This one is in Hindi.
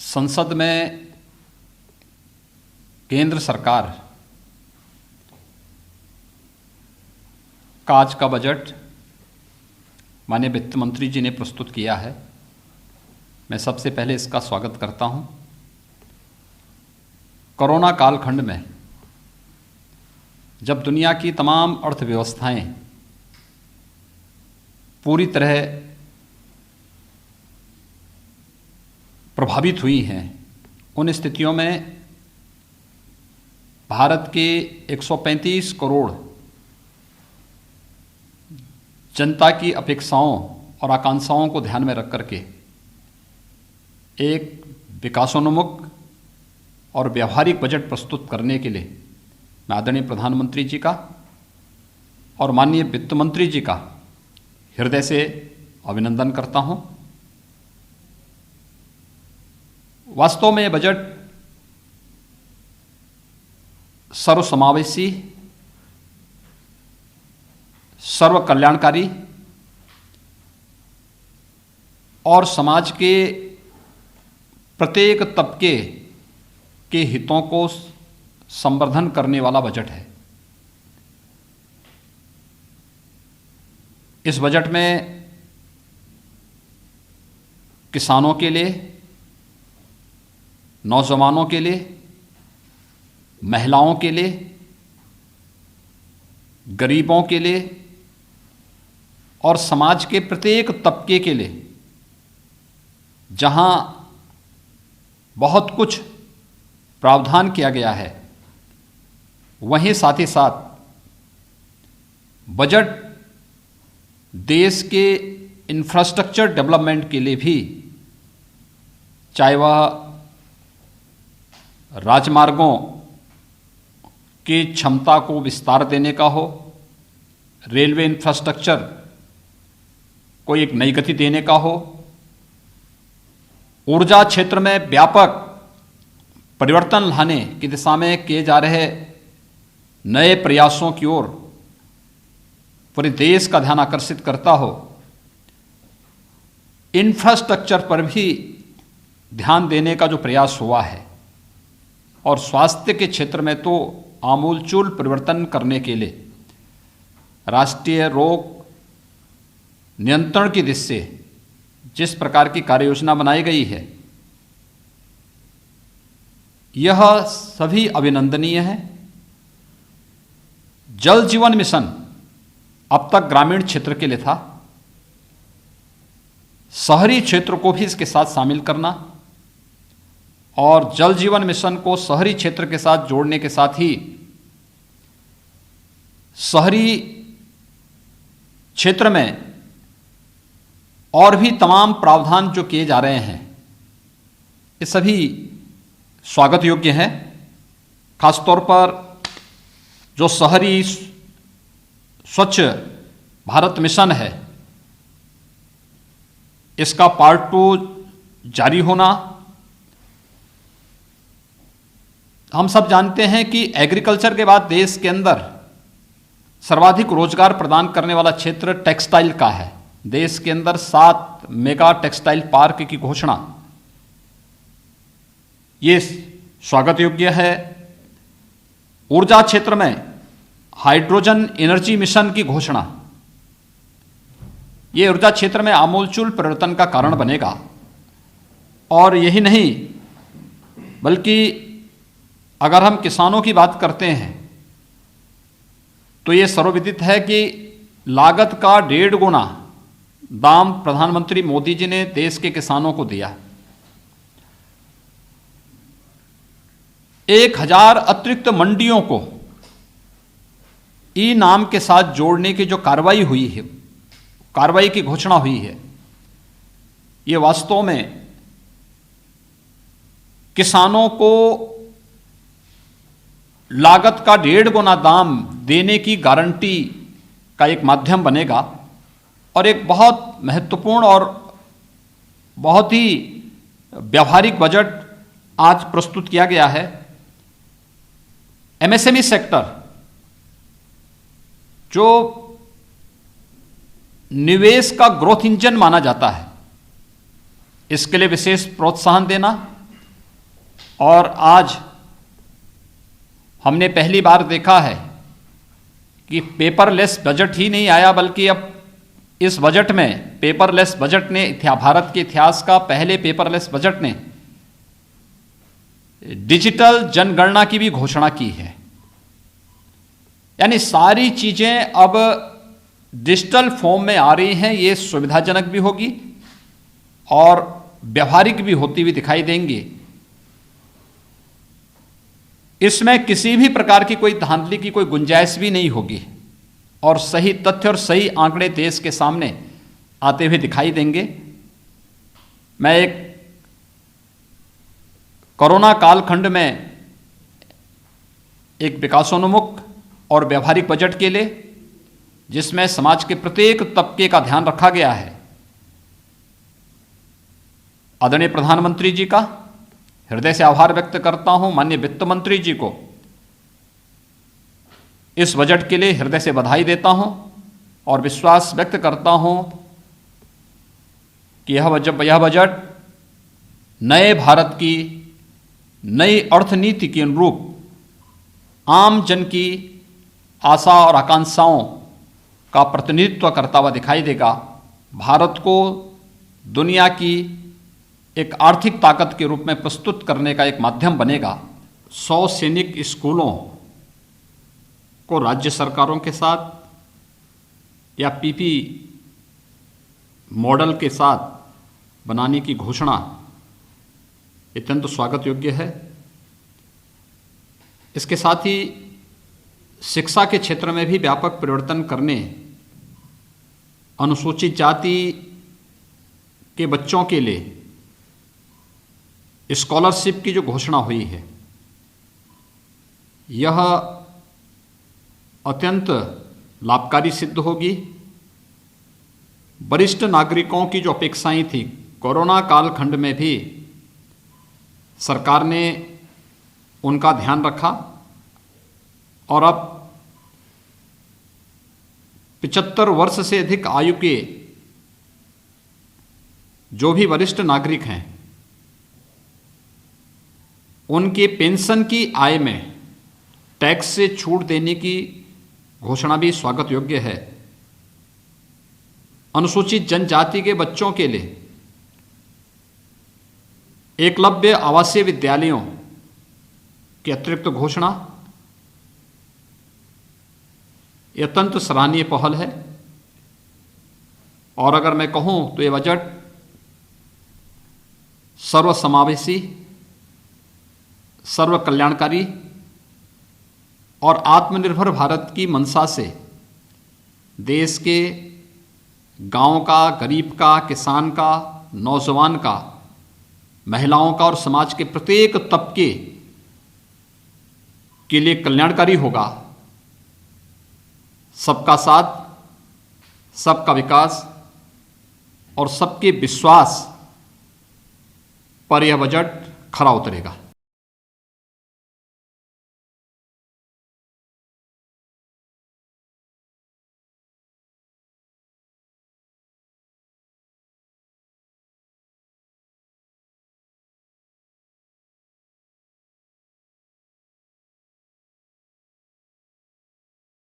संसद में केंद्र सरकार का आज का बजट माननीय वित्त मंत्री जी ने प्रस्तुत किया है। मैं सबसे पहले इसका स्वागत करता हूं। कोरोना कालखंड में जब दुनिया की तमाम अर्थव्यवस्थाएं पूरी तरह प्रभावित हुई हैं, उन स्थितियों में भारत के 135 करोड़ जनता की अपेक्षाओं और आकांक्षाओं को ध्यान में रख करके एक विकासोन्मुख और व्यावहारिक बजट प्रस्तुत करने के लिए मैं आदरणीय प्रधानमंत्री जी का और माननीय वित्त मंत्री जी का हृदय से अभिनंदन करता हूं। वास्तव में यह बजट सर्वसमावेशी, सर्व कल्याणकारी और समाज के प्रत्येक तबके के हितों को संवर्धन करने वाला बजट है। इस बजट में किसानों के लिए, नौजवानों के लिए, महिलाओं के लिए, गरीबों के लिए और समाज के प्रत्येक तबके के लिए जहां बहुत कुछ प्रावधान किया गया है, वहीं साथ ही साथ बजट देश के इंफ्रास्ट्रक्चर डेवलपमेंट के लिए भी, चाहे वह राजमार्गों की क्षमता को विस्तार देने का हो, रेलवे इंफ्रास्ट्रक्चर को एक नई गति देने का हो, ऊर्जा क्षेत्र में व्यापक परिवर्तन लाने की दिशा में किए जा रहे नए प्रयासों की ओर पूरे देश का ध्यान आकर्षित करता हो, इंफ्रास्ट्रक्चर पर भी ध्यान देने का जो प्रयास हुआ है और स्वास्थ्य के क्षेत्र में तो आमूलचूल परिवर्तन करने के लिए राष्ट्रीय रोग नियंत्रण की दिशा से जिस प्रकार की कार्य योजना बनाई गई है, यह सभी अभिनंदनीय है। जल जीवन मिशन अब तक ग्रामीण क्षेत्र के लिए था, शहरी क्षेत्र को भी इसके साथ शामिल करना और जल जीवन मिशन को शहरी क्षेत्र के साथ जोड़ने के साथ ही शहरी क्षेत्र में और भी तमाम प्रावधान जो किए जा रहे हैं, ये सभी स्वागत योग्य हैं। खासतौर पर जो शहरी स्वच्छ भारत मिशन है, इसका पार्ट 2 जारी होना। हम सब जानते हैं कि एग्रीकल्चर के बाद देश के अंदर सर्वाधिक रोजगार प्रदान करने वाला क्षेत्र टेक्सटाइल का है। देश के अंदर 7 मेगा टेक्सटाइल पार्क की घोषणा, ये स्वागत योग्य है। ऊर्जा क्षेत्र में हाइड्रोजन एनर्जी मिशन की घोषणा, ये ऊर्जा क्षेत्र में आमूलचूल परिवर्तन का कारण बनेगा। और यही नहीं, बल्कि अगर हम किसानों की बात करते हैं तो ये सर्वविदित है कि लागत का 1.5 गुना दाम प्रधानमंत्री मोदी जी ने देश के किसानों को दिया। 1000 अतिरिक्त मंडियों को ई नाम के साथ जोड़ने की जो कार्रवाई हुई है, कार्रवाई की घोषणा हुई है, ये वास्तव में किसानों को लागत का 1.5 गुना दाम देने की गारंटी का एक माध्यम बनेगा और एक बहुत महत्वपूर्ण और बहुत ही व्यावहारिक बजट आज प्रस्तुत किया गया है। एमएसएमई सेक्टर, जो निवेश का ग्रोथ इंजन माना जाता है, इसके लिए विशेष प्रोत्साहन देना और आज हमने पहली बार देखा है कि पेपरलेस बजट ही नहीं आया, बल्कि अब इस बजट में पेपरलेस बजट ने भारत के इतिहास का पहले पेपरलेस बजट ने डिजिटल जनगणना की भी घोषणा की है। यानी सारी चीजें अब डिजिटल फॉर्म में आ रही हैं। ये सुविधाजनक भी होगी और व्यवहारिक भी होती हुई दिखाई देंगी। इसमें किसी भी प्रकार की कोई धांधली की कोई गुंजाइश भी नहीं होगी और सही तथ्य और सही आंकड़े देश के सामने आते हुए दिखाई देंगे। मैं एक कोरोना कालखंड में एक विकासोन्मुख और व्यवहारिक बजट के लिए, जिसमें समाज के प्रत्येक तबके का ध्यान रखा गया है, आदरणीय प्रधानमंत्री जी का हृदय से आभार व्यक्त करता हूं। माननीय वित्त मंत्री जी को इस बजट के लिए हृदय से बधाई देता हूं और विश्वास व्यक्त करता हूं कि यह बजट नए भारत की नई अर्थनीति के अनुरूप आम जन की आशा और आकांक्षाओं का प्रतिनिधित्व करता हुआ दिखाई देगा। भारत को दुनिया की एक आर्थिक ताकत के रूप में प्रस्तुत करने का एक माध्यम बनेगा। 100 सैनिक स्कूलों को राज्य सरकारों के साथ या पीपी मॉडल के साथ बनाने की घोषणा अत्यंत स्वागत योग्य है। इसके साथ ही शिक्षा के क्षेत्र में भी व्यापक परिवर्तन करने, अनुसूचित जाति के बच्चों के लिए स्कॉलरशिप की जो घोषणा हुई है, यह अत्यंत लाभकारी सिद्ध होगी। वरिष्ठ नागरिकों की जो अपेक्षाएं थी, कोरोना कालखंड में भी सरकार ने उनका ध्यान रखा और अब 75 वर्ष से अधिक आयु के जो भी वरिष्ठ नागरिक हैं, उनके पेंशन की आय में टैक्स से छूट देने की घोषणा भी स्वागत योग्य है। अनुसूचित जनजाति के बच्चों के लिए एकलव्य आवासीय विद्यालयों की अतिरिक्त घोषणा अत्यंत सराहनीय पहल है। और अगर मैं कहूं तो यह बजट सर्वसमावेशी, सर्व कल्याणकारी और आत्मनिर्भर भारत की मंशा से देश के गांव का, गरीब का, किसान का, नौजवान का, महिलाओं का और समाज के प्रत्येक तबके के लिए कल्याणकारी होगा। सबका साथ, सबका विकास और सबके विश्वास पर यह बजट खरा उतरेगा।